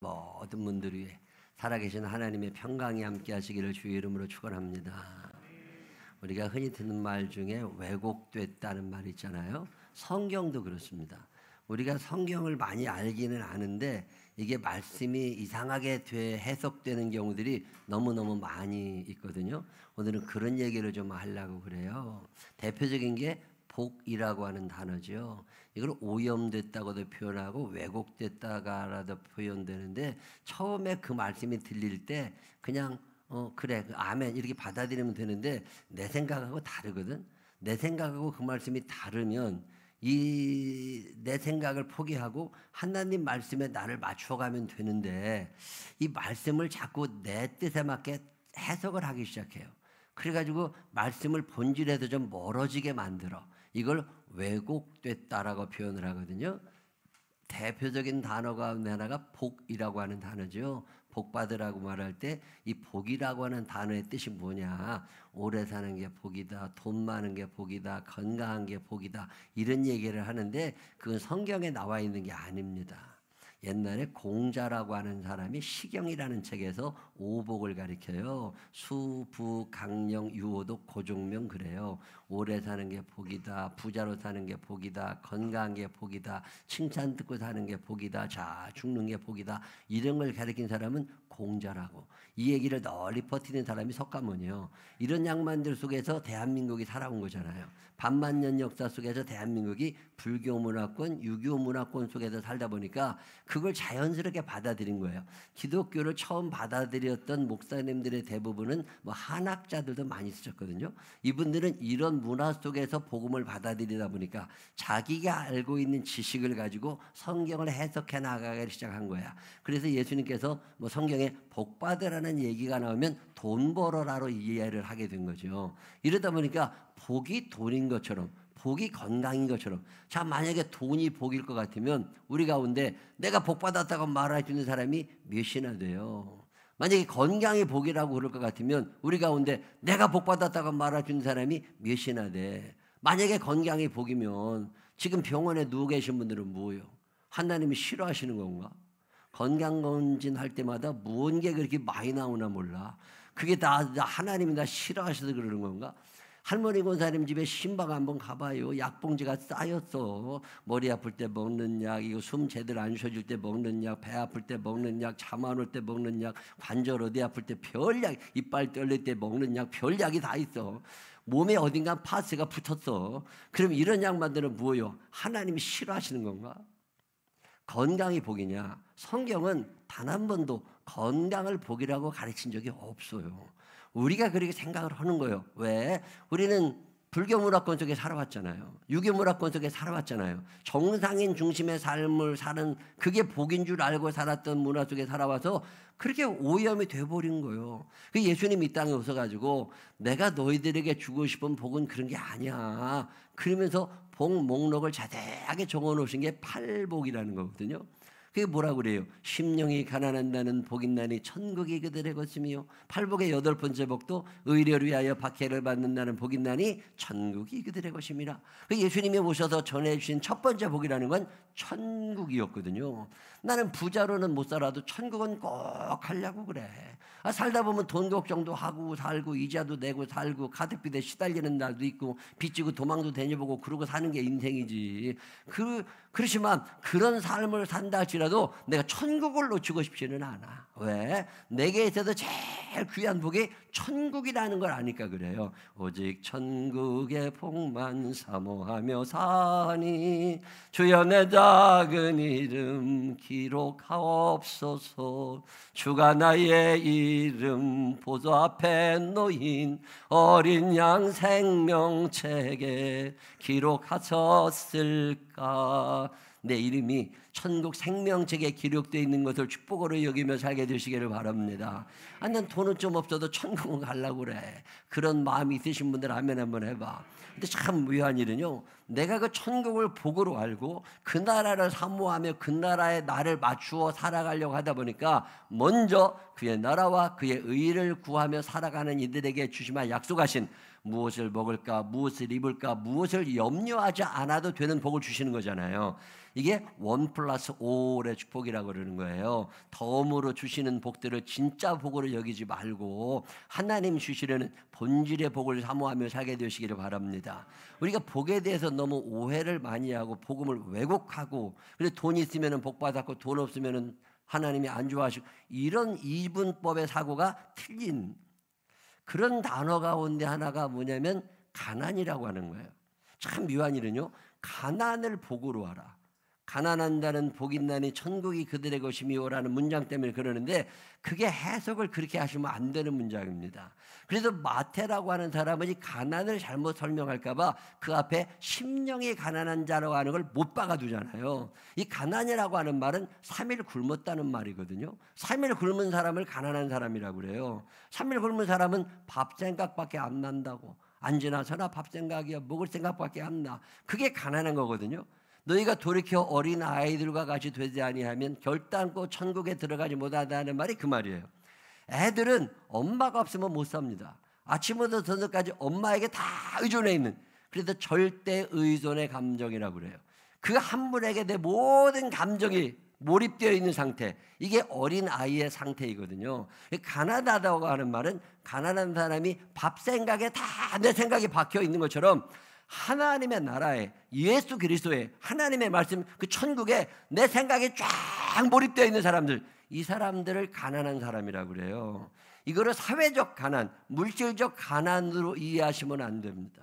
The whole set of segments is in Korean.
모든 분들 위해 살아계신 하나님의 평강이 함께 하시기를 주의 이름으로 축원합니다. 우리가 흔히 듣는 말 중에 왜곡됐다는 말이 있잖아요. 성경도 그렇습니다. 우리가 성경을 많이 알기는 아는데 이게 말씀이 이상하게 해석되는 경우들이 너무너무 많이 있거든요. 오늘은 그런 얘기를 좀 하려고 그래요. 대표적인 게 복이라고 하는 단어죠. 이걸 오염됐다고도 표현하고 왜곡됐다가라도 표현되는데 처음에 그 말씀이 들릴 때 그냥 그래 아멘 이렇게 받아들이면 되는데 내 생각하고 다르거든. 내 생각하고 그 말씀이 다르면 내 생각을 포기하고 하나님 말씀에 나를 맞춰가면 되는데 이 말씀을 자꾸 내 뜻에 맞게 해석을 하기 시작해요. 그래가지고 말씀을 본질에서 좀 멀어지게 만들어. 이걸 왜곡됐다라고 표현을 하거든요. 대표적인 단어가 하나가 복이라고 하는 단어죠. 복받으라고 말할 때 이 복이라고 하는 단어의 뜻이 뭐냐? 오래 사는 게 복이다, 돈 많은 게 복이다, 건강한 게 복이다 이런 얘기를 하는데 그건 성경에 나와 있는 게 아닙니다. 옛날에 공자라고 하는 사람이 시경이라는 책에서 오복을 가리켜요. 수, 부, 강령, 유호도, 고종명 그래요. 오래 사는 게 복이다, 부자로 사는 게 복이다, 건강한 게 복이다, 칭찬 듣고 사는 게 복이다, 자 죽는 게 복이다 이런 걸 가리킨 사람은 공자라고. 이 얘기를 널리 퍼뜨리는 사람이 석가모니요. 이런 양반들 속에서 대한민국이 살아온 거잖아요. 반만년 역사 속에서 대한민국이 불교 문화권, 유교 문화권 속에서 살다 보니까 그걸 자연스럽게 받아들인 거예요. 기독교를 처음 받아들였던 목사님들의 대부분은 뭐 한학자들도 많이 있었거든요. 이분들은 이런 문화 속에서 복음을 받아들이다 보니까 자기가 알고 있는 지식을 가지고 성경을 해석해 나가기 시작한 거야. 그래서 예수님께서 뭐 성경에 복 받으라는 얘기가 나오면 돈 벌어라로 이해를 하게 된 거죠. 이러다 보니까 복이 돈인 것처럼 복이 건강인 것처럼 자 만약에 돈이 복일 것 같으면 우리 가운데 내가 복 받았다고 말할 수 있는 사람이 몇이나 돼요. 만약에 건강이 복이라고 그럴 것 같으면 우리 가운데 내가 복 받았다고 말할 수 있는 사람이 몇이나 돼. 만약에 건강이 복이면 지금 병원에 누워 계신 분들은 뭐예요? 하나님이 싫어하시는 건가? 건강검진 할 때마다 무언 게 그렇게 많이 나오나 몰라. 그게 다 하나님이 나 싫어하셔서 그러는 건가? 할머니 권사님 집에 신방 한번 가봐요. 약봉지가 쌓였어. 머리 아플 때 먹는 약, 이거 숨 제대로 안 쉬어줄 때 먹는 약, 배 아플 때 먹는 약, 잠 안 올 때 먹는 약, 관절 어디 아플 때 별약, 이빨 떨릴 때 먹는 약, 별약이 다 있어. 몸에 어딘가 파스가 붙었어. 그럼 이런 양반들은 뭐예요? 하나님이 싫어하시는 건가? 건강이 복이냐? 성경은 단 한 번도 건강을 복이라고 가르친 적이 없어요. 우리가 그렇게 생각을 하는 거예요. 왜? 우리는 불교 문화권 속에 살아왔잖아요. 유교 문화권 속에 살아왔잖아요. 정상인 중심의 삶을 사는 그게 복인 줄 알고 살았던 문화 속에 살아와서 그렇게 오염이 돼버린 거예요. 예수님이 이 땅에 오셔가지고 내가 너희들에게 주고 싶은 복은 그런 게 아니야. 그러면서 복 목록을 자세하게 적어놓으신 게 팔복이라는 거거든요. 그게 뭐라고 그래요? 심령이 가난한다는 복이 나니 천국이 그들의 것이며 팔복의 8번째 복도 의료를 위하여 박해를 받는다는 복이 나니 천국이 그들의 것입니다. 예수님이 오셔서 전해주신 첫 번째 복이라는 건 천국이었거든요. 나는 부자로는 못 살아도 천국은 꼭 가려고 그래. 살다 보면 돈 걱정도 하고 살고 이자도 내고 살고 가뜩비대 시달리는 날도 있고 빚지고 도망도 다녀보고 그러고 사는 게 인생이지. 그렇지만 그런 삶을 산다 할지라도 내가 천국을 놓치고 싶지는 않아. 왜? 내게 있어서 제일 귀한 복이 천국이라는 걸 아니까 그래요. 오직 천국의 복만 사모하며 사니 주여 내 작은 이름 기록하옵소서. 주가 나의 이름 보좌 앞에 놓인 어린 양 생명책에 기록하셨을까. 내 이름이 천국 생명책에 기록되어 있는 것을 축복으로 여기며 살게 되시기를 바랍니다. 난 돈은 좀 없어도 천국은 가려고 그래. 그런 마음이 있으신 분들 아멘 한번 해봐. 근데 참 묘한 일은요, 내가 그 천국을 복으로 알고 그 나라를 사모하며 그 나라에 나를 맞추어 살아가려고 하다 보니까 먼저 그의 나라와 그의 의를 구하며 살아가는 이들에게 주시마 약속하신 무엇을 먹을까, 무엇을 입을까, 무엇을 염려하지 않아도 되는 복을 주시는 거잖아요. 이게 1+5의 축복이라고 그러는 거예요. 덤으로 주시는 복들을 진짜 복으로 여기지 말고 하나님 주시려는 본질의 복을 사모하며 살게 되시기를 바랍니다. 우리가 복에 대해서 너무 오해를 많이 하고 복음을 왜곡하고, 그래서 돈 있으면 복 받았고 돈 없으면 하나님이 안 좋아하시고, 이런 이분법의 사고가 틀린 그런 단어 가운데 하나가 뭐냐면 가난이라고 하는 거예요. 참 묘한 일은요, 가난을 복으로 하라. 가난한다는 복이 있나니 천국이 그들의 것이미요라는 문장 때문에 그러는데, 그게 해석을 그렇게 하시면 안 되는 문장입니다. 그래서 마태라고 하는 사람은 이 가난을 잘못 설명할까 봐 그 앞에 심령이 가난한 자라고 하는 걸 못 박아두잖아요. 이 가난이라고 하는 말은 3일 굶었다는 말이거든요. 3일 굶은 사람을 가난한 사람이라고 그래요. 3일 굶은 사람은 밥 생각밖에 안 난다고. 앉으나 서나 밥 생각이야, 먹을 생각밖에 안 나. 그게 가난한 거거든요. 너희가 돌이켜 어린 아이들과 같이 되지 아니하면 결단코 천국에 들어가지 못하다는 말이 그 말이에요. 애들은 엄마가 없으면 못 삽니다. 아침부터 저녁까지 엄마에게 다 의존해 있는, 그래서 절대 의존의 감정이라고 그래요. 그 한 분에게 내 모든 감정이 몰입되어 있는 상태, 이게 어린 아이의 상태이거든요. 가난하다고 하는 말은 가난한 사람이 밥 생각에 다 내 생각이 박혀 있는 것처럼 하나님의 나라에, 예수 그리스도의 하나님의 말씀, 그 천국에 내 생각이 쫙 몰입되어 있는 사람들, 이 사람들을 가난한 사람이라고 그래요. 이거를 사회적 가난, 물질적 가난으로 이해하시면 안 됩니다.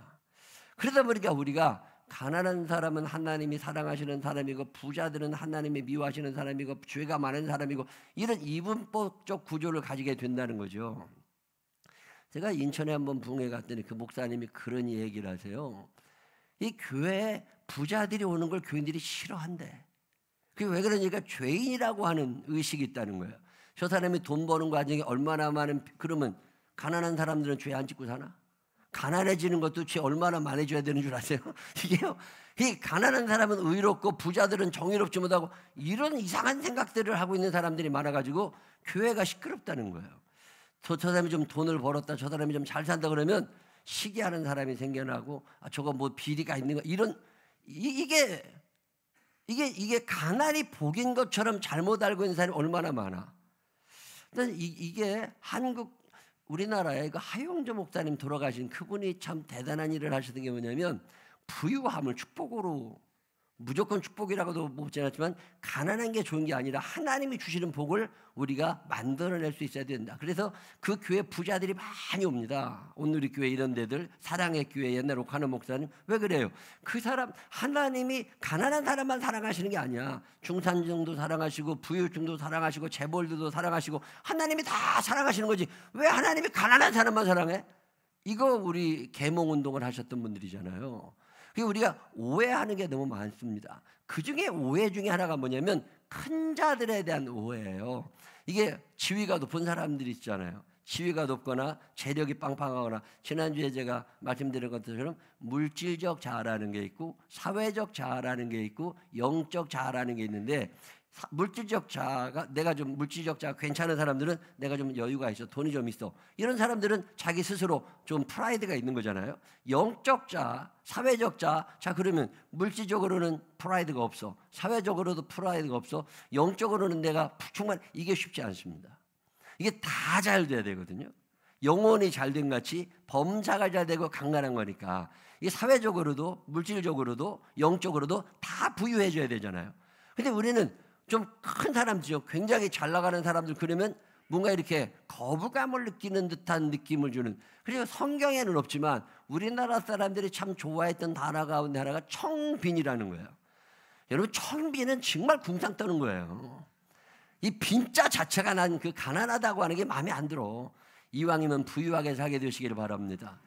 그러다 보니까 우리가 가난한 사람은 하나님이 사랑하시는 사람이고, 부자들은 하나님이 미워하시는 사람이고, 죄가 많은 사람이고, 이런 이분법적 구조를 가지게 된다는 거죠. 제가 인천에 한번 부흥회 갔더니 그 목사님이 그런 얘기를 하세요. 이 교회에 부자들이 오는 걸 교인들이 싫어한대. 그게 왜 그러니까 죄인이라고 하는 의식이 있다는 거예요. 저 사람이 돈 버는 과정이 얼마나 많은, 그러면 가난한 사람들은 죄 안 짓고 사나? 가난해지는 것도 죄 얼마나 많아져야 되는 줄 아세요? 이게요, 이 가난한 사람은 의롭고 부자들은 정의롭지 못하고, 이런 이상한 생각들을 하고 있는 사람들이 많아가지고 교회가 시끄럽다는 거예요. 저 사람이 좀 돈을 벌었다, 저 사람이 좀 잘 산다 그러면 시기하는 사람이 생겨나고, 저거 뭐 비리가 있는 거, 이런, 이게 가난이 복인 것처럼 잘못 알고 있는 사람이 얼마나 많아. 이게 우리나라에 그 하용조 목사님 돌아가신 그분이 참 대단한 일을 하시던 게 뭐냐면, 부유함을 축복으로, 무조건 축복이라고도 묻지 않았지만 가난한 게 좋은 게 아니라 하나님이 주시는 복을 우리가 만들어낼 수 있어야 된다. 그래서 그 교회 부자들이 많이 옵니다. 오늘의 교회 이런 데들, 사랑의 교회, 옛날 옥하는 목사님, 왜 그래요? 그 사람, 하나님이 가난한 사람만 사랑하시는 게 아니야. 중산층도 사랑하시고 부유층도 사랑하시고 재벌들도 사랑하시고 하나님이 다 사랑하시는 거지. 왜 하나님이 가난한 사람만 사랑해? 이거 우리 계몽운동을 하셨던 분들이잖아요. 우리가 오해하는 게 너무 많습니다. 그 중에 오해 중에 하나가 뭐냐면 큰 자들에 대한 오해예요. 이게 지위가 높은 사람들이 있잖아요. 지위가 높거나 재력이 빵빵하거나, 지난주에 제가 말씀드린 것처럼 물질적 자아라는 게 있고 사회적 자아라는 게 있고 영적 자아라는 게 있는데, 물질적 자아가, 내가 좀 물질적 자아가 괜찮은 사람들은 내가 좀 여유가 있어, 돈이 좀 있어, 이런 사람들은 자기 스스로 좀 프라이드가 있는 거잖아요. 영적 자아, 사회적 자아, 자 그러면 물질적으로는 프라이드가 없어, 사회적으로도 프라이드가 없어, 영적으로는 내가 충만, 이게 쉽지 않습니다. 이게 다 잘 돼야 되거든요. 영혼이 잘 된 같이 범사가 잘 되고 강건한 거니까, 이 사회적으로도 물질적으로도 영적으로도 다 부유해져야 되잖아요. 근데 우리는 좀 큰 사람들이죠. 굉장히 잘 나가는 사람들, 그러면 뭔가 이렇게 거부감을 느끼는 듯한 느낌을 주는, 그리고 성경에는 없지만 우리나라 사람들이 참 좋아했던 단어 가운데 하나가 청빈이라는 거예요. 여러분, 청빈은 정말 궁상 떠는 거예요. 이 빈자 자체가 난 그 가난하다고 하는 게 마음에 안 들어. 이왕이면 부유하게 살게 되시기를 바랍니다.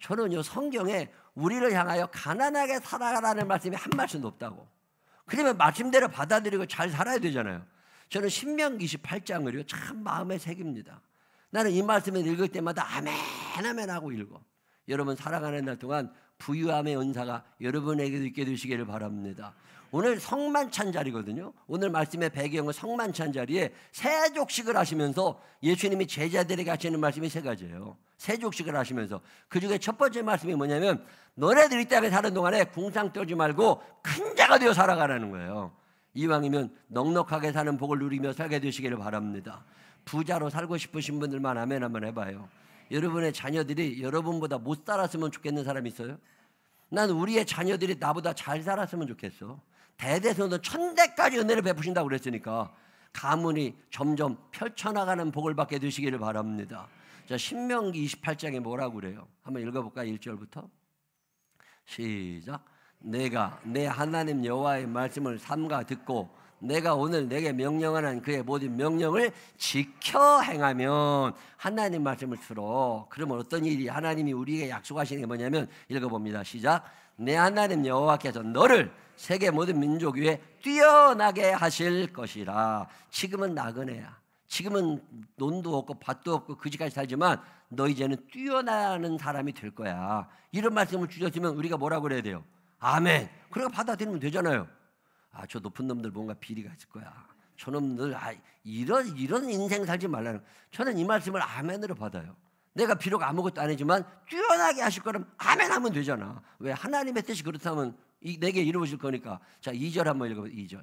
저는요, 성경에 우리를 향하여 가난하게 살아가라는 말씀이 한 말씀도 없다고. 그러면 말씀대로 받아들이고 잘 살아야 되잖아요. 저는 신명기 28장을요 참 마음에 새깁니다. 나는 이 말씀을 읽을 때마다 아멘 아멘 하고 읽어. 여러분, 살아가는 날 동안 부유함의 은사가 여러분에게도 있게 되시기를 바랍니다. 오늘 성만찬 자리거든요. 오늘 말씀의 배경은 성만찬 자리에 세족식을 하시면서 예수님이 제자들에게 하시는 말씀이 세 가지예요. 세족식을 하시면서 그중에 첫 번째 말씀이 뭐냐면 너네들 이 땅에 사는 동안에 궁상 떨지 말고 큰 자가 되어 살아가라는 거예요. 이왕이면 넉넉하게 사는 복을 누리며 살게 되시기를 바랍니다. 부자로 살고 싶으신 분들만 아멘 한번 해봐요. 여러분의 자녀들이 여러분보다 못 살았으면 좋겠는 사람 있어요? 난 우리의 자녀들이 나보다 잘 살았으면 좋겠어. 대대손손 천대까지 은혜를 베푸신다고 그랬으니까 가문이 점점 펼쳐나가는 복을 받게 되시기를 바랍니다. 자, 신명기 28장에 뭐라고 그래요? 한번 읽어볼까요? 1절부터 시작. 내가 내 하나님 여호와의 말씀을 삼가 듣고 내가 오늘 내게 명령하는 그의 모든 명령을 지켜 행하면 하나님 말씀을 들어. 그러면 어떤 일이 하나님이 우리에게 약속하시는 게 뭐냐면 읽어봅니다. 시작. 내 하나님 여호와께서 너를 세계 모든 민족 위에 뛰어나게 하실 것이라. 지금은 나그네야. 지금은 논도 없고 밭도 없고 그지같이 살지만 너 이제는 뛰어나는 사람이 될 거야. 이런 말씀을 주셨으면 우리가 뭐라고 그래야 돼요? 아멘. 그러니까 받아들이면 되잖아요. 아, 저 높은 놈들 뭔가 비리가 있을 거야. 저 놈들 이런 인생 살지 말라는. 저는 이 말씀을 아멘으로 받아요. 내가 비록 아무것도 아니지만 뛰어나게 하실 거라면 아멘 하면 되잖아. 왜? 하나님의 뜻이 그렇다면 내게 이루어질 거니까. 자, 2절 한번 읽어보세요. 2절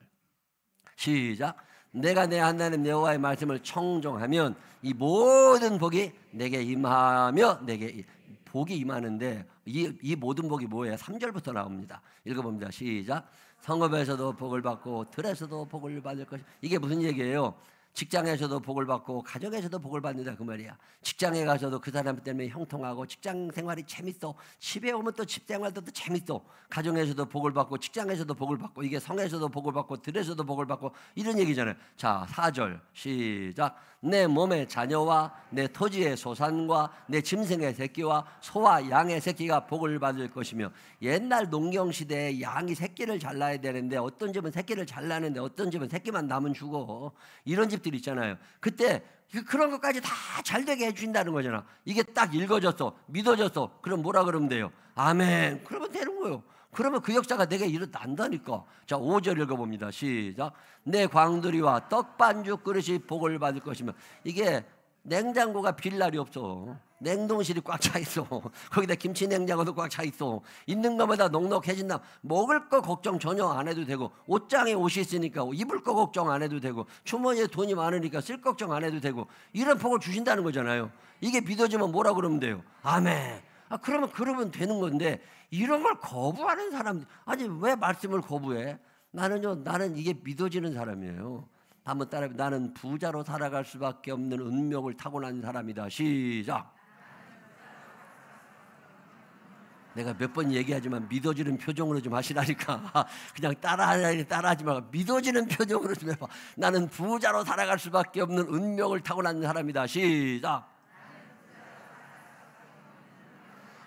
시작. 내가 내 하나님 여호와의 말씀을 청종하면 이 모든 복이 내게 임하며 내게 복이 임하는데 이 모든 복이 뭐예요? 3절부터 나옵니다. 읽어봅니다. 시작. 성읍에서도 복을 받고 들에서도 복을 받을 것이. 이게 무슨 얘기예요? 직장에서도 복을 받고 가정에서도 복을 받는다 그 말이야. 직장에 가서도 그 사람 때문에 형통하고 직장 생활이 재밌어. 집에 오면 또 집 생활도 또 재밌어. 가정에서도 복을 받고 직장에서도 복을 받고 이게 성에서도 복을 받고 들에서도 복을 받고 이런 얘기잖아요. 자, 4절 시작. 내 몸의 자녀와 내 토지의 소산과 내 짐승의 새끼와 소와 양의 새끼가 복을 받을 것이며. 옛날 농경시대에 양이 새끼를 잘 낳아야 되는데 어떤 집은 새끼를 잘 낳는데 어떤 집은 새끼만 낳으면 죽어. 이런 집들 있잖아요. 그때 그런 것까지 다 잘되게 해준다는 거잖아. 이게 딱 읽어졌어, 믿어졌어. 그럼 뭐라 그러면 돼요? 아멘. 그러면 되는 거예요. 그러면 그 역사가 내게 일어난다니까. 자, 5절 읽어봅니다. 시작. 내 광두리와 떡반죽 그릇이 복을 받을 것이며. 이게 냉장고가 빌 날이 없어. 냉동실이 꽉 차 있어. 거기다 김치 냉장고도 꽉 차 있어. 있는 것보다 넉넉해진다. 먹을 거 걱정 전혀 안 해도 되고, 옷장에 옷이 있으니까 입을 거 걱정 안 해도 되고, 주머니에 돈이 많으니까 쓸 걱정 안 해도 되고, 이런 복을 주신다는 거잖아요. 이게 믿어지면 뭐라 그러면 돼요? 아멘. 그러면 되는 건데, 이런 걸 거부하는 사람, 아니 왜 말씀을 거부해? 나는 이게 믿어지는 사람이에요. 한번 따라. 나는 부자로 살아갈 수밖에 없는 운명을 타고난 사람이다. 시작. 내가 몇 번 얘기하지만 믿어지는 표정으로 좀 하시라니까. 그냥 따라하지 말고 믿어지는 표정으로 좀 해봐. 나는 부자로 살아갈 수밖에 없는 운명을 타고난 사람이다. 시작.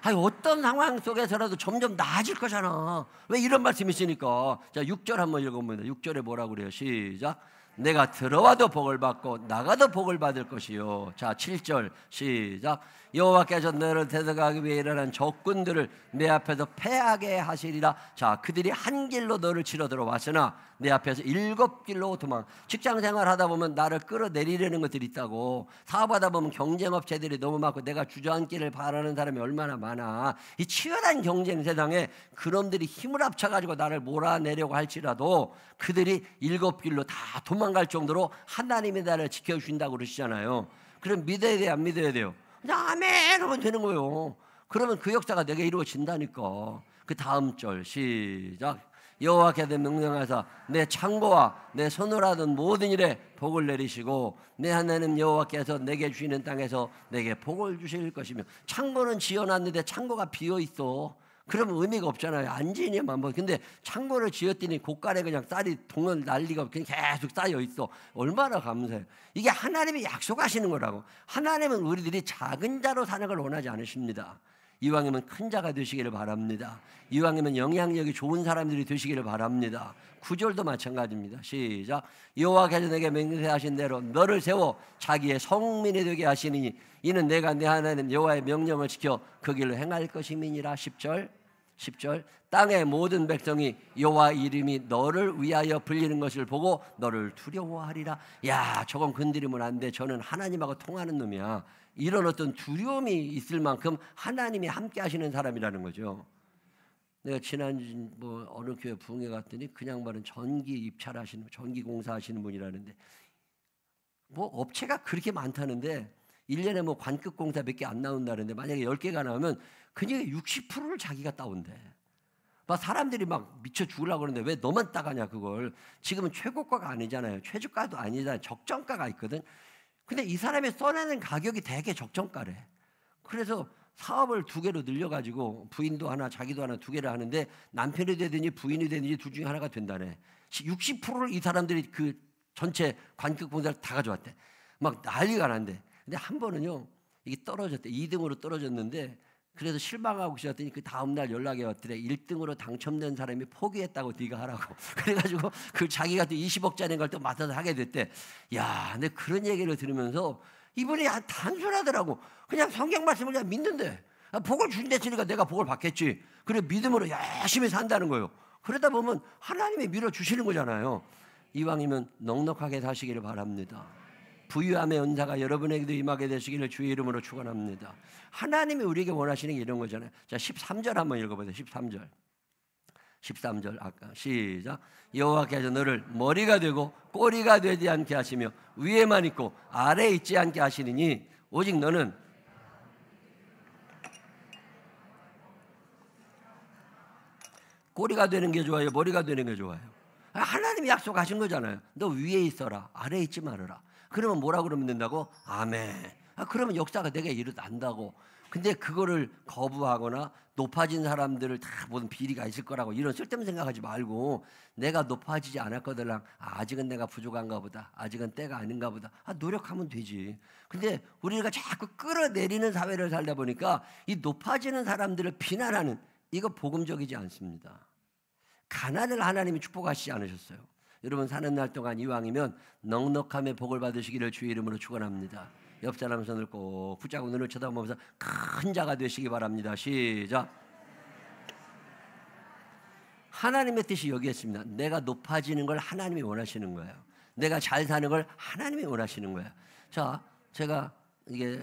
아니, 어떤 상황 속에서라도 점점 나아질 거잖아. 왜? 이런 말씀이 있으니까. 자, 6절 한번 읽어봅니다. 6절에 뭐라고 그래요? 시작. 내가 들어와도 복을 받고 나가도 복을 받을 것이요. 자, 7절 시작. 여호와께서 너를 대적하기 위해 일어난 적군들을 내 앞에서 패하게 하시리라. 자, 그들이 한 길로 너를 치러 들어왔으나 내 앞에서 7길로 도망. 직장생활 하다 보면 나를 끌어내리려는 것들이 있다고. 사업하다 보면 경쟁업체들이 너무 많고 내가 주저앉기를 바라는 사람이 얼마나 많아. 이 치열한 경쟁 세상에 그놈들이 힘을 합쳐가지고 나를 몰아내려고 할지라도 그들이 7길로 다 도망갈 정도로 하나님이 나를 지켜주신다고 그러시잖아요. 그럼 믿어야 돼요, 안 믿어야 돼요? 그냥 아멘 하면 되는 거예요. 그러면 그 역사가 내게 이루어진다니까. 그 다음 절 시작. 여호와께서 명령하사 내 창고와 내 손으로 하던 모든 일에 복을 내리시고 내 하나님 여호와께서 내게 주시는 땅에서 내게 복을 주실 것이며. 창고는 지어놨는데 창고가 비어있어. 그러면 의미가 없잖아요. 안 지니만 뭐. 근데 창고를 지었더니 고깔에 그냥 쌀이 동을 난리가 없고 계속 쌓여 있어. 얼마나 감사해요. 이게 하나님이 약속하시는 거라고. 하나님은 우리들이 작은 자로 사는 걸 원하지 않으십니다. 이왕이면 큰 자가 되시기를 바랍니다. 이왕이면 영향력이 좋은 사람들이 되시기를 바랍니다. 9절도 마찬가지입니다. 시작. 여호와께서 내게 맹세하신 대로 너를 세워 자기의 성민이 되게 하시니 이는 내가 내 하나님 여호와의 명령을 지켜 그 길로 행할 것임이니라. 10절 10절 땅의 모든 백성이 여호와 이름이 너를 위하여 불리는 것을 보고 너를 두려워하리라. 야, 저건 건드리면 안 돼. 저는 하나님하고 통하는 놈이야. 이런 어떤 두려움이 있을 만큼 하나님이 함께 하시는 사람이라는 거죠. 내가 지난 어느 교회 부흥회 갔더니 그냥 말은 전기 입찰하시는, 전기 공사하시는 분이라는데 업체가 그렇게 많다는데 1년에 관급 공사 몇 개 안 나온다는데 만약에 10개가 나오면 그냥 60%를 자기가 따온대. 막 사람들이 막 미쳐 죽으려고 그러는데 왜 너만 따가냐 그걸. 지금은 최고가가 아니잖아요. 최저가도 아니잖아요. 적정가가 있거든. 근데 이 사람이 써내는 가격이 되게 적정가래. 그래서 사업을 2개로 늘려가지고 부인도 하나 자기도 하나 2개를 하는데 남편이 되든지 부인이 되든지 둘 중에 하나가 된다네. 60%를 이 사람들이 그 전체 관급 공사를 다 가져왔대. 막 난리가 난대. 근데 한 번은요 이게 떨어졌대. 2등으로 떨어졌는데 그래서 실망하고 싶었더니 그 다음날 연락이 왔더래. 1등으로 당첨된 사람이 포기했다고 네가 하라고. 그래가지고 그 자기가 또 20억짜리인 걸 또 맡아서 하게 됐대. 야, 근데 그런 얘기를 들으면서 이분이 단순하더라고. 그냥 성경 말씀을 그냥 믿는데 복을 준댔으니까 내가 복을 받겠지. 그래 믿음으로 열심히 산다는 거예요. 그러다 보면 하나님이 밀어주시는 거잖아요. 이왕이면 넉넉하게 사시기를 바랍니다. 부유함의 은사가 여러분에게도 임하게 되시기를 주의 이름으로 축원합니다. 하나님이 우리에게 원하시는 게 이런 거잖아요. 자, 13절 한번 읽어보세요. 13절 아까 시작. 여호와께서 너를 머리가 되고 꼬리가 되지 않게 하시며 위에만 있고 아래에 있지 않게 하시느니 오직 너는 꼬리가 되는 게 좋아요, 머리가 되는 게 좋아요? 하나님이 약속하신 거잖아요. 너 위에 있어라, 아래에 있지 말아라. 그러면 뭐라 그러면 된다고? 아멘. 그러면 역사가 내게 일어난다고. 근데 그거를 거부하거나 높아진 사람들을 다 모든 비리가 있을 거라고 이런 쓸데없는 생각하지 말고 내가 높아지지 않았거든. 아직은 내가 부족한가 보다. 아직은 때가 아닌가 보다. 노력하면 되지. 근데 우리가 자꾸 끌어내리는 사회를 살다 보니까 이 높아지는 사람들을 비난하는 이거 복음적이지 않습니다. 가난을 하나님이 축복하시지 않으셨어요. 여러분 사는 날 동안 이왕이면 넉넉함의 복을 받으시기를 주의 이름으로 축원합니다. 옆 사람 손을 꼭 붙잡고 눈을 쳐다보면서 큰 자가 되시기 바랍니다. 시작. 하나님의 뜻이 여기에 있습니다. 내가 높아지는 걸 하나님이 원하시는 거예요. 내가 잘 사는 걸 하나님이 원하시는 거예요. 자, 제가 이게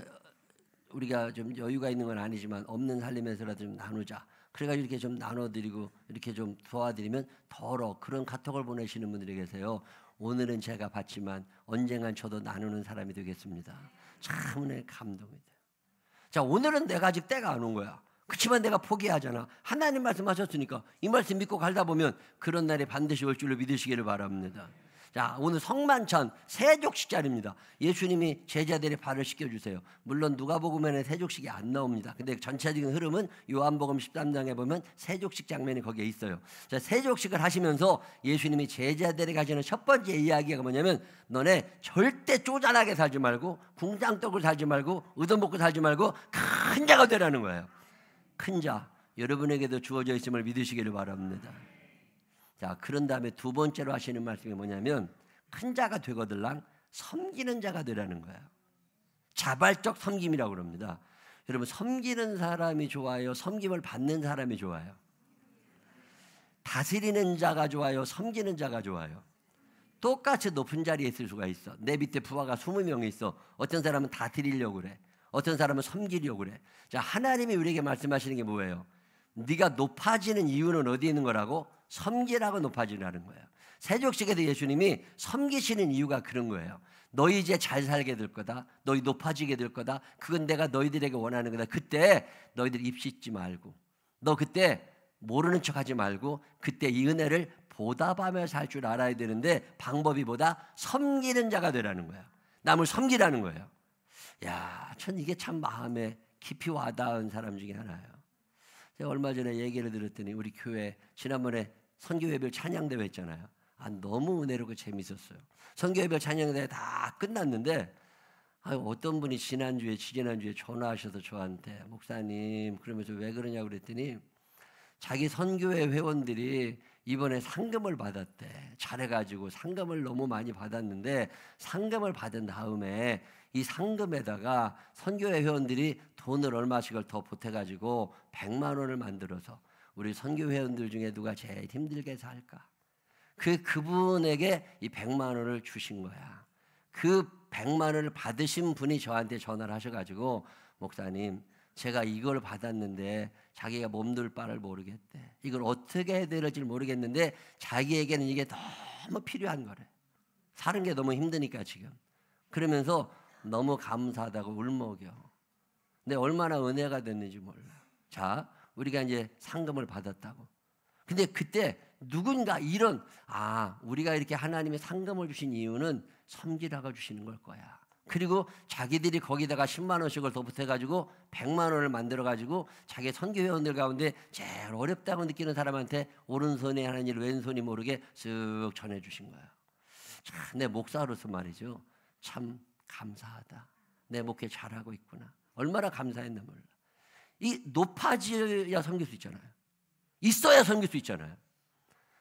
우리가 좀 여유가 있는 건 아니지만 없는 살림에서라도 좀 나누자. 그래가지고 이렇게 좀 나눠드리고 이렇게 좀 도와드리면 더러 그런 카톡을 보내시는 분들이 계세요. 오늘은 제가 받지만 언젠간 저도 나누는 사람이 되겠습니다. 참 은혜 감동이 돼요. 자, 오늘은 내가 아직 때가 안 온 거야. 그렇지만 내가 포기하잖아. 하나님 말씀하셨으니까 이 말씀 믿고 갈다 보면 그런 날이 반드시 올 줄로 믿으시기를 바랍니다. 자, 오늘 성만찬 세족식자리입니다. 예수님이 제자들의 발을 씻겨주세요. 물론 누가복음에는 세족식이 안 나옵니다. 근데 전체적인 흐름은 요한복음 13장에 보면 세족식 장면이 거기에 있어요. 자, 세족식을 하시면서 예수님이 제자들에게 하시는 첫 번째 이야기가 뭐냐면 너네 절대 쪼잔하게 살지 말고 궁장떡을 살지 말고 얻어먹고 살지 말고 큰 자가 되라는 거예요. 큰 자, 여러분에게도 주어져 있음을 믿으시기를 바랍니다. 자, 그런 다음에 두 번째로 하시는 말씀이 뭐냐면 큰 자가 되거들랑 섬기는 자가 되라는 거예요. 자발적 섬김이라고 그럽니다. 여러분 섬기는 사람이 좋아요? 섬김을 받는 사람이 좋아요? 다스리는 자가 좋아요? 섬기는 자가 좋아요? 똑같이 높은 자리에 있을 수가 있어. 내 밑에 부하가 20명이 있어. 어떤 사람은 다스리려고 그래. 어떤 사람은 섬기려고 그래. 자, 하나님이 우리에게 말씀하시는 게 뭐예요? 네가 높아지는 이유는 어디에 있는 거라고? 섬기라고 높아지라는 거예요. 세족식에도 예수님이 섬기시는 이유가 그런 거예요. 너희 이제 잘 살게 될 거다. 너희 높아지게 될 거다. 그건 내가 너희들에게 원하는 거다. 그때 너희들 입 씻지 말고 너 그때 모르는 척하지 말고 그때 이 은혜를 보답하며 살 줄 알아야 되는데 방법이 뭐다? 섬기는 자가 되라는 거예요. 남을 섬기라는 거예요. 야, 전 이게 참 마음에 깊이 와닿은 사람 중에 하나예요. 제가 얼마 전에 얘기를 들었더니 우리 교회 지난번에 선교회별 찬양대회 했잖아요. 너무 은혜롭고 재밌었어요. 선교회별 찬양대회 다 끝났는데 어떤 분이 지난주에 전화하셔서 저한테 목사님 그러면서 왜 그러냐고 그랬더니 자기 선교회 회원들이 이번에 상금을 받았대. 잘해가지고 상금을 너무 많이 받았는데 상금을 받은 다음에 이 상금에다가 선교회 회원들이 돈을 얼마씩을 더 보태가지고 100만 원을 만들어서 우리 선교 회원들 중에 누가 제일 힘들게 살까? 그분에게 이 100만 원을 주신 거야. 그 100만 원을 받으신 분이 저한테 전화를 하셔가지고 목사님, 제가 이걸 받았는데 자기가 몸둘 바를 모르겠대. 이걸 어떻게 해야 될지 모르겠는데 자기에게는 이게 너무 필요한 거래. 사는 게 너무 힘드니까 지금. 그러면서 너무 감사하다고 울먹여. 근데 얼마나 은혜가 됐는지 몰라. 자, 우리가 이제 상금을 받았다고. 근데 그때 누군가 이런 우리가 이렇게 하나님의 상금을 주신 이유는 섬기라고 주시는 걸 거야. 그리고 자기들이 거기다가 10만 원씩을 더 보태가지고 100만 원을 만들어가지고 자기 선교 회원들 가운데 제일 어렵다고 느끼는 사람한테 오른손에 하는 일 왼손이 모르게 쓱 전해주신 거야. 참, 내 목사로서 말이죠. 참 감사하다. 내 목회 잘하고 있구나. 얼마나 감사했나 몰라. 이 높아져야 섬길 수 있잖아요. 있어야 섬길 수 있잖아요.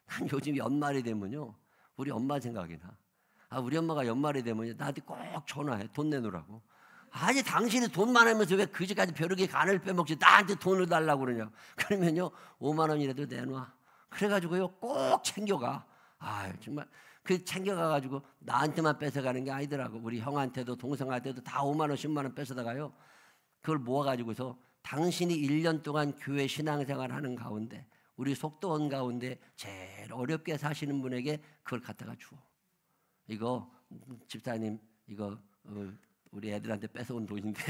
난 요즘 연말이 되면요, 우리 엄마 생각이 나. 우리 엄마가 연말이 되면 나한테 꼭 전화해. 돈 내놓으라고. 아니 당신이 돈 많으면서 왜 그지까지 벼룩이 간을 빼먹지 나한테 돈을 달라고 그러냐. 그러면요 5만 원이라도 내놔. 그래가지고요 꼭 챙겨가. 정말 그 챙겨가가지고 나한테만 뺏어가는 게 아니더라고. 우리 형한테도 동생한테도 다 5만 원 10만 원 뺏어다가요. 그걸 모아가지고서 당신이 1년 동안 교회 신앙생활 하는 가운데 우리 속도원 가운데 제일 어렵게 사시는 분에게 그걸 갖다가 줘. 이거 집사님 이거 우리 애들한테 뺏어온 돈인데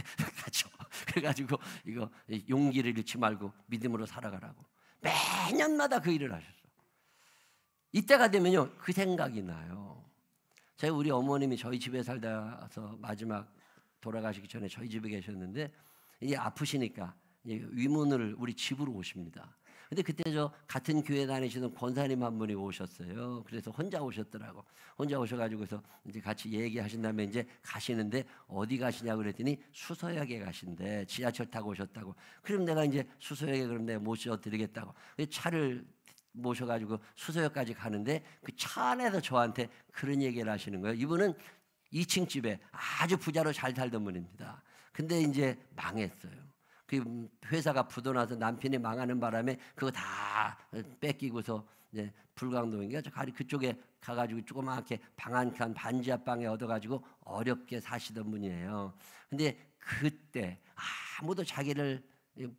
가져. 그래가지고 이거 용기를 잃지 말고 믿음으로 살아가라고. 매년마다 그 일을 하셨어. 이때가 되면요 그 생각이 나요. 제가 우리 어머님이 저희 집에 살다서 마지막 돌아가시기 전에 저희 집에 계셨는데 이제 아프시니까 위문을 우리 집으로 오십니다. 근데 그때 저 같은 교회 다니시던 권사님 한 분이 오셨어요. 그래서 혼자 오셨더라고. 혼자 오셔가지고서 이제 같이 얘기하신 다음에 이제 가시는데 어디 가시냐고 그랬더니 수서역에 가신대. 지하철 타고 오셨다고. 그럼 내가 이제 수서역에 그럼 내가 모셔드리겠다고. 차를 모셔가지고 수서역까지 가는데 그 차 안에서 저한테 그런 얘기를 하시는 거예요. 이분은 2층 집에 아주 부자로 잘 살던 분입니다. 근데 이제 망했어요. 그 회사가 부도나서 남편이 망하는 바람에 그거 다 뺏기고서 이제 불광동인가 그쪽에 가가지고 조그맣게 방 한 칸 반지하 방에 얻어가지고 어렵게 사시던 분이에요. 근데 그때 아무도 자기를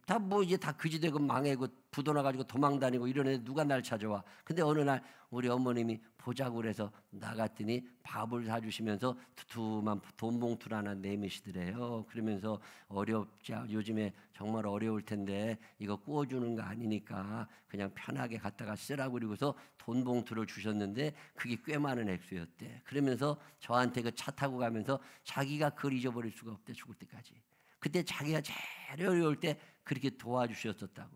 다 이제 다 그지되고 망해고 부도나가지고 도망다니고 이러는데 누가 날 찾아와. 근데 어느 날 우리 어머님이 보자고 그래서 나갔더니 밥을 사주시면서 두툼한 돈 봉투를 하나 내미시더래요. 그러면서 어렵지 요즘에 정말 어려울 텐데 이거 구워주는 거 아니니까 그냥 편하게 갖다가 쓰라고 그러고서 돈 봉투를 주셨는데 그게 꽤 많은 액수였대. 그러면서 저한테 그 차 타고 가면서 자기가 그걸 잊어버릴 수가 없대. 죽을 때까지. 그때 자기가 제일 어려울 때 그렇게 도와주셨었다고.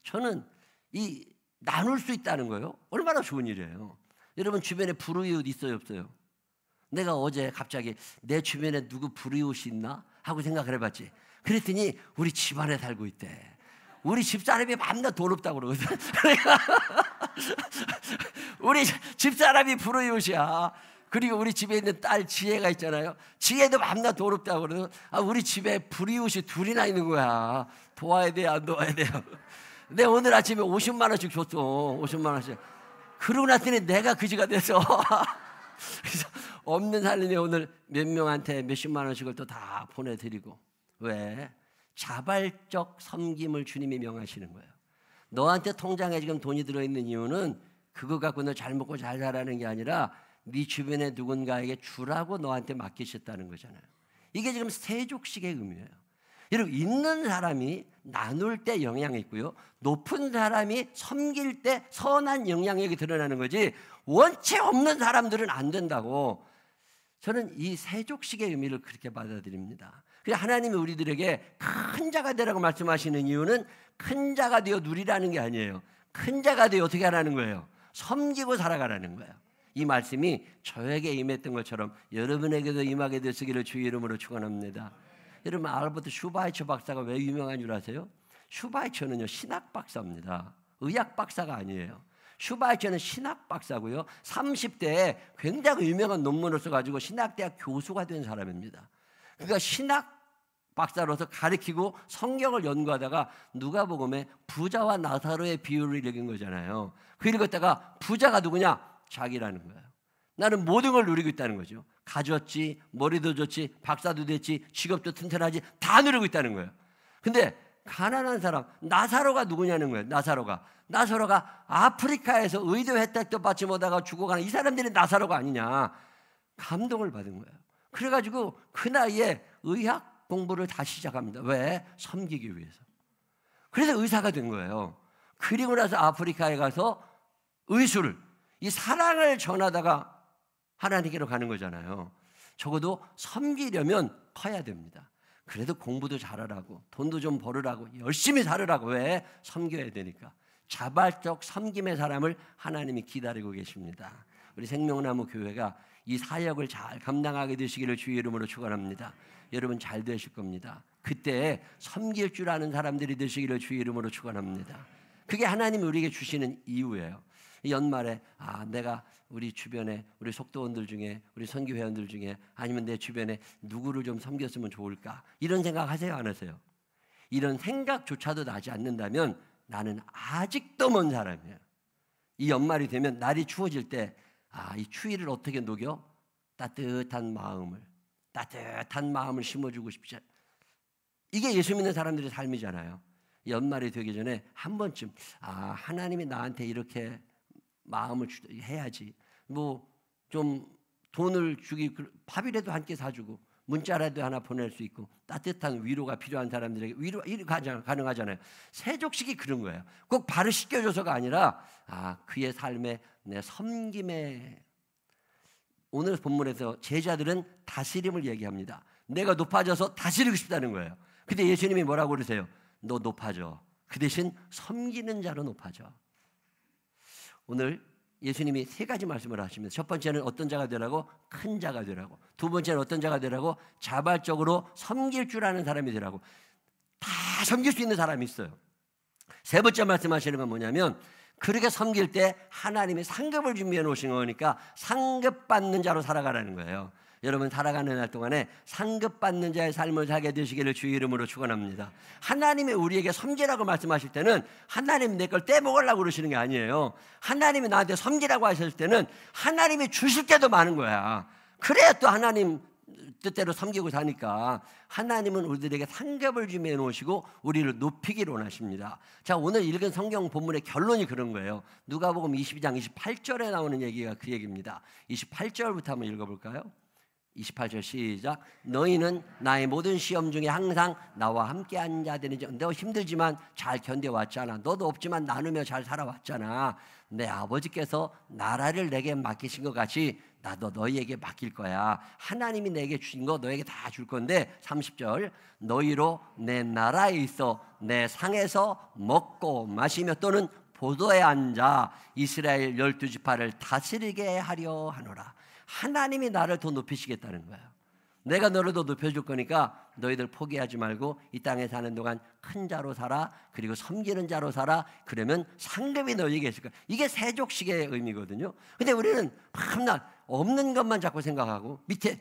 저는 이 나눌 수 있다는 거예요. 얼마나 좋은 일이에요. 여러분 주변에 불우이웃 있어요 없어요? 내가 어제 갑자기 내 주변에 누구 불우이웃이 있나 하고 생각을 해봤지. 그랬더니 우리 집안에 살고 있대. 우리 집사람이 밤낮 돈 없다고 그러거든. 우리 집사람이 불우이웃이야. 그리고 우리 집에 있는 딸 지혜가 있잖아요. 지혜도 밤낮 돈 없다고 그러거든. 우리 집에 불이웃이 둘이나 있는 거야. 도와야 돼요 안 도와야 돼요? 근데 오늘 아침에 50만 원씩 줬어. 50만 원씩. 그러고 났더니 내가 그지가 돼서 그래서 없는 살림에 오늘 몇 명한테 몇십만 원씩을 또 다 보내드리고. 왜? 자발적 섬김을 주님이 명하시는 거예요. 너한테 통장에 지금 돈이 들어있는 이유는 그거 갖고 너 잘 먹고 잘 살라는 게 아니라 네 주변에 누군가에게 주라고 너한테 맡기셨다는 거잖아요. 이게 지금 세족식의 의미예요. 여러분 있는 사람이 나눌 때 영향이 있고요. 높은 사람이 섬길 때 선한 영향력이 드러나는 거지 원체 없는 사람들은 안 된다고. 저는 이 세족식의 의미를 그렇게 받아들입니다. 그래서 하나님이 우리들에게 큰 자가 되라고 말씀하시는 이유는 큰 자가 되어 누리라는 게 아니에요. 큰 자가 되어 어떻게 하라는 거예요? 섬기고 살아가라는 거예요. 이 말씀이 저에게 임했던 것처럼 여러분에게도 임하게 되시기를 주의 이름으로 축원합니다. 여러분 알버트 슈바이처 박사가 왜 유명한 줄 아세요? 슈바이처는요 신학 박사입니다. 의학 박사가 아니에요. 슈바이처는 신학 박사고요. 30대에 굉장히 유명한 논문을 써가지고 신학대학 교수가 된 사람입니다. 그러니까 신학 박사로서 가르치고 성경을 연구하다가 누가복음에 부자와 나사로의 비유를 읽은 거잖아요. 그 읽었다가 부자가 누구냐? 자기라는 거예요. 나는 모든 걸 누리고 있다는 거죠. 가졌지, 머리도 좋지, 박사도 됐지, 직업도 튼튼하지, 다 누리고 있다는 거예요. 근데 가난한 사람, 나사로가 누구냐는 거예요. 나사로가 아프리카에서 의료 혜택도 받지 못하고 죽어가는 이 사람들이 나사로가 아니냐. 감동을 받은 거예요. 그래가지고 그 나이에 의학 공부를 다시 시작합니다. 왜? 섬기기 위해서. 그래서 의사가 된 거예요. 그리고 나서 아프리카에 가서 의술을, 이 사랑을 전하다가 하나님께로 가는 거잖아요. 적어도 섬기려면 커야 됩니다. 그래도 공부도 잘하라고, 돈도 좀 벌으라고, 열심히 살으라고. 왜? 섬겨야 되니까. 자발적 섬김의 사람을 하나님이 기다리고 계십니다. 우리 생명나무 교회가 이 사역을 잘 감당하게 되시기를 주의 이름으로 축원합니다. 여러분 잘 되실 겁니다. 그때 섬길 줄 아는 사람들이 되시기를 주의 이름으로 축원합니다. 그게 하나님이 우리에게 주시는 이유예요. 연말에 내가 우리 주변에 우리 속도원들 중에 우리 선교회원들 중에 아니면 내 주변에 누구를 좀 섬겼으면 좋을까, 이런 생각 하세요, 안 하세요? 이런 생각조차도 나지 않는다면 나는 아직도 먼 사람이에요. 이 연말이 되면 날이 추워질 때 이 추위를 어떻게 녹여? 따뜻한 마음을 심어주고 싶지. 이게 예수 믿는 사람들의 삶이잖아요. 연말이 되기 전에 한 번쯤 하나님이 나한테 이렇게 마음을 해야지. 뭐 좀 돈을 주기, 밥이라도 한 끼 사주고 문자라도 하나 보낼 수 있고 따뜻한 위로가 필요한 사람들에게 위로 가능하잖아요. 세족식이 그런 거예요. 꼭 발을 씻겨줘서가 아니라 그의 삶에 내 섬김에. 오늘 본문에서 제자들은 다스림을 얘기합니다. 내가 높아져서 다스리고 싶다는 거예요. 근데 예수님이 뭐라고 그러세요? 너 높아져. 그 대신 섬기는 자로 높아져. 오늘 예수님이 세 가지 말씀을 하십니다. 첫 번째는 어떤 자가 되라고? 큰 자가 되라고. 두 번째는 어떤 자가 되라고? 자발적으로 섬길 줄 아는 사람이 되라고. 다 섬길 수 있는 사람이 있어요. 세 번째 말씀하시는 건 뭐냐면, 그렇게 섬길 때 하나님이 상급을 준비해 놓으신 거니까 상급 받는 자로 살아가라는 거예요. 여러분 살아가는 날 동안에 상급 받는 자의 삶을 살게 되시기를 주의 이름으로 축원합니다. 하나님이 우리에게 섬기라고 말씀하실 때는 하나님이 내 걸 떼먹으려고 그러시는 게 아니에요. 하나님이 나한테 섬기라고 하실 때는 하나님이 주실 때도 많은 거야. 그래야 또 하나님 뜻대로 섬기고 사니까 하나님은 우리들에게 상급을 준비해 놓으시고 우리를 높이기를 원하십니다. 자, 오늘 읽은 성경 본문의 결론이 그런 거예요. 누가복음 22장 28절에 나오는 얘기가 그 얘기입니다. 28절부터 한번 읽어볼까요? 28절 시작. 너희는 나의 모든 시험 중에 항상 나와 함께 앉아 되는지. 너 힘들지만 잘 견뎌왔잖아. 너도 없지만 나누며 잘 살아왔잖아. 내 아버지께서 나라를 내게 맡기신 것 같이 나도 너희에게 맡길 거야. 하나님이 내게 주신 거 너에게 다 줄 건데 30절. 너희로 내 나라에 있어 내 상에서 먹고 마시며 또는 보도에 앉아 이스라엘 12지파를 다스리게 하려 하노라. 하나님이 나를 더 높이시겠다는 거예요. 내가 너를 더 높여줄 거니까 너희들 포기하지 말고 이 땅에 사는 동안 큰 자로 살아. 그리고 섬기는 자로 살아. 그러면 상급이 너희에게 있을 거야. 이게 세족식의 의미거든요. 근데 우리는 밤낮 없는 것만 자꾸 생각하고 밑에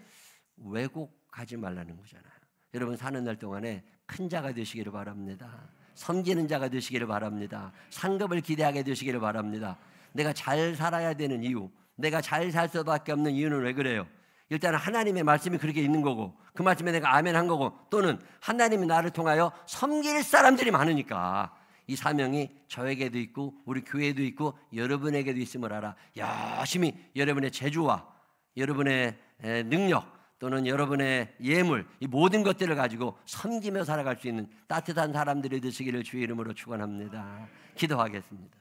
왜곡하지 말라는 거잖아요. 여러분 사는 날 동안에 큰 자가 되시기를 바랍니다. 섬기는 자가 되시기를 바랍니다. 상급을 기대하게 되시기를 바랍니다. 내가 잘 살아야 되는 이유, 내가 잘 살 수밖에 없는 이유는 왜 그래요? 일단은 하나님의 말씀이 그렇게 있는 거고 그 말씀에 내가 아멘 한 거고 또는 하나님이 나를 통하여 섬길 사람들이 많으니까 이 사명이 저에게도 있고 우리 교회에도 있고 여러분에게도 있음을 알아. 열심히 여러분의 재주와 여러분의 능력 또는 여러분의 예물 이 모든 것들을 가지고 섬기며 살아갈 수 있는 따뜻한 사람들이 되시기를 주의 이름으로 축원합니다. 기도하겠습니다.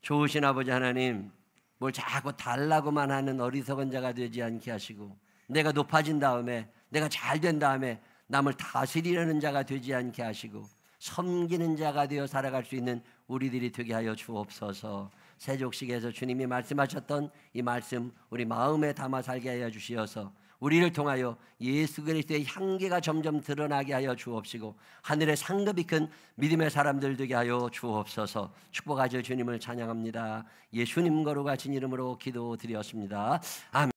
좋으신 아버지 하나님, 뭘 자꾸 달라고만 하는 어리석은 자가 되지 않게 하시고 내가 높아진 다음에 내가 잘 된 다음에 남을 다스리려는 자가 되지 않게 하시고 섬기는 자가 되어 살아갈 수 있는 우리들이 되게 하여 주옵소서. 세족식에서 주님이 말씀하셨던 이 말씀 우리 마음에 담아 살게 하여 주시어서 우리를 통하여 예수 그리스도의 향기가 점점 드러나게 하여 주옵시고 하늘의 상급이 큰 믿음의 사람들 되게 하여 주옵소서. 축복하여 주님을 찬양합니다. 예수님 거룩하신 이름으로 기도드렸습니다. 아멘.